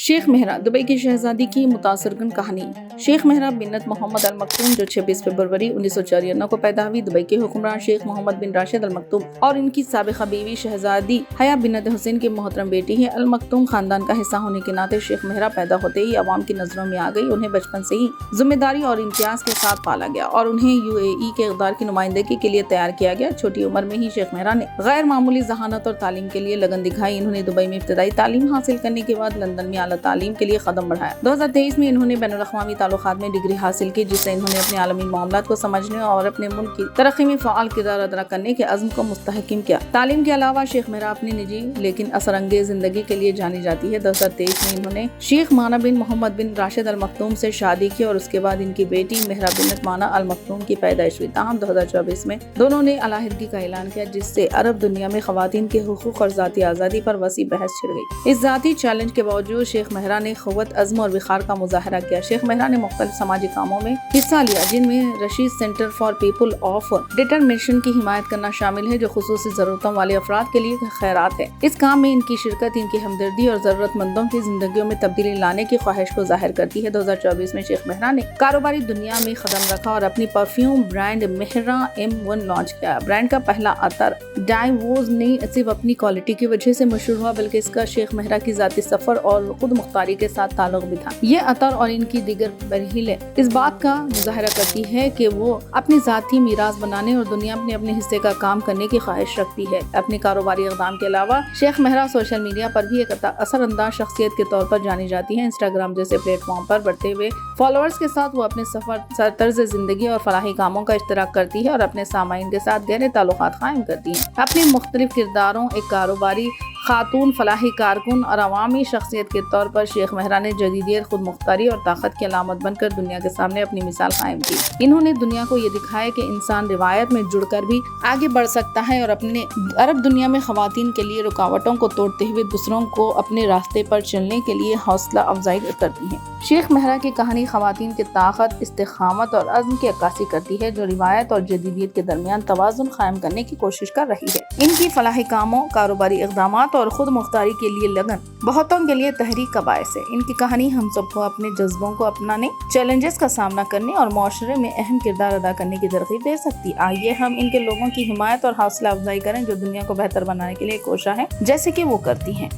شیخ مہرا Dubai کی شہزادی کی متاثر کن کہانی۔ شیخ مہرا بنت محمد المکتوم جو 26 فروری 1994 کو پیدا ہوئی، دبئی کے حکمران شیخ محمد بن راشد المکتوم اور ان کی سابقہ بیوی شہزادی حیا بنت حسین کی محترم بیٹی ہے۔ المکتوم خاندان کا حصہ ہونے کے ناطے شیخ مہرا پیدا ہوتے ہی عوام کی نظروں میں آ گئی۔ انہیں بچپن سے ہی ذمہ داری اور امتیاز کے ساتھ پالا گیا اور انہیں UAE کے اقدار کی نمائندگی کے لیے تیار کیا گیا۔ چھوٹی عمر میں ہی شیخ مہرا نے غیر معمولی ذہانت اور تعلیم کے لیے لگن دکھائی۔ انہوں نے دبئی میں ابتدائی تعلیم حاصل کرنے کے بعد لندن میں اعلیٰ تعلیم کے لیے قدم بڑھایا۔ 2023 میں انہوں نے بین الاقوامی تعلقات میں ڈگری حاصل کی، جس سے انہوں نے اپنے عالمی معاملات کو سمجھنے اور اپنے ملک کی ترقی میں فعال کردار ادا کرنے کے عزم کو مستحکم کیا۔ تعلیم کے علاوہ شیخ مہرا اپنی نجی لیکن اثر انگیز زندگی کے لیے جانی جاتی ہے۔ 2023 میں انہوں نے شیخ مانا بن محمد بن راشد المکتوم سے شادی کی اور اس کے بعد ان کی بیٹی مہرا بنت مانا المکتوم کی پیدائش ہوئی۔ تاہم 2024 میں دونوں نے علیحدگی کا اعلان کیا، جس سے عرب دنیا میں خواتین کے حقوق اور ذاتی آزادی پر وسیع بحث چھڑ گئی۔ اس ذاتی چیلنج کے باوجود شیخ مہرا نے قوت عزم اور وقار کا مظاہرہ کیا۔ شیخ مہرا نے مختلف سماجی کاموں میں حصہ لیا، جن میں Rashid centre for people of determination کی حمایت کرنا شامل ہے، جو خصوصی ضرورتوں والے افراد کے لیے خیرات ہے۔ اس کام میں ان کی شرکت ان کی ہمدردی اور ضرورت مندوں کی زندگیوں میں تبدیلی لانے کی خواہش کو ظاہر کرتی ہے۔ 2024 میں شیخ مہرا نے کاروباری دنیا میں قدم رکھا اور اپنی پرفیوم برانڈ مہرا M1 لانچ کیا۔ برانڈ کا پہلا عطر ڈائیووز نہیں صرف اپنی کوالٹی کی وجہ سے مشہور ہوا، بلکہ اس کا شیخ مہرا کی ذاتی سفر اور خود مختاری کے ساتھ تعلق بھی تھا۔ یہ عطر اور ان کی دیگر برحیلیں اس بات کا مظاہرہ کرتی ہے کہ وہ اپنی ذاتی میراث بنانے اور دنیا میں اپنے حصے کا کام کرنے کی خواہش رکھتی ہے۔ اپنے کاروباری اقدام کے علاوہ شیخ مہرا سوشل میڈیا پر بھی ایک اثر انداز شخصیت کے طور پر جانی جاتی ہے۔ انسٹاگرام جیسے پلیٹ فارم پر بڑھتے ہوئے فالوورز کے ساتھ وہ اپنے سفر، طرز زندگی اور فلاحی کاموں کا اشتراک کرتی ہے اور اپنے سامعین کے ساتھ گہرے تعلقات قائم کرتی ہے۔ اپنے مختلف کرداروں، ایک کاروباری خاتون، فلاحی کارکن اور عوامی شخصیت کے طور پر شیخ مہرا نے جدیدیت، خود مختاری اور طاقت کی علامت بن کر دنیا کے سامنے اپنی مثال قائم کی۔ انہوں نے دنیا کو یہ دکھایا کہ انسان روایت میں جڑ کر بھی آگے بڑھ سکتا ہے اور اپنے عرب دنیا میں خواتین کے لیے رکاوٹوں کو توڑتے ہوئے دوسروں کو اپنے راستے پر چلنے کے لیے حوصلہ افزائی کرتی ہیں۔ شیخ مہرا کی کہانی خواتین کی طاقت، استقامت اور عزم کی عکاسی کرتی ہے، جو روایت اور جدیدیت کے درمیان توازن قائم کرنے کی کوشش کر رہی ہے۔ ان کی فلاحی کاموں، کاروباری اقدامات اور خود مختاری کے لیے لگن بہتوں کے لیے تحریک کا باعث ہے۔ ان کی کہانی ہم سب کو اپنے جذبوں کو اپنانے، چیلنجز کا سامنا کرنے اور معاشرے میں اہم کردار ادا کرنے کی ترغیب دے سکتی۔ آئیے ہم ان کے لوگوں کی حمایت اور حوصلہ افزائی کریں جو دنیا کو بہتر بنانے کے لیے کوشاں ہیں، جیسے کہ وہ کرتی ہیں۔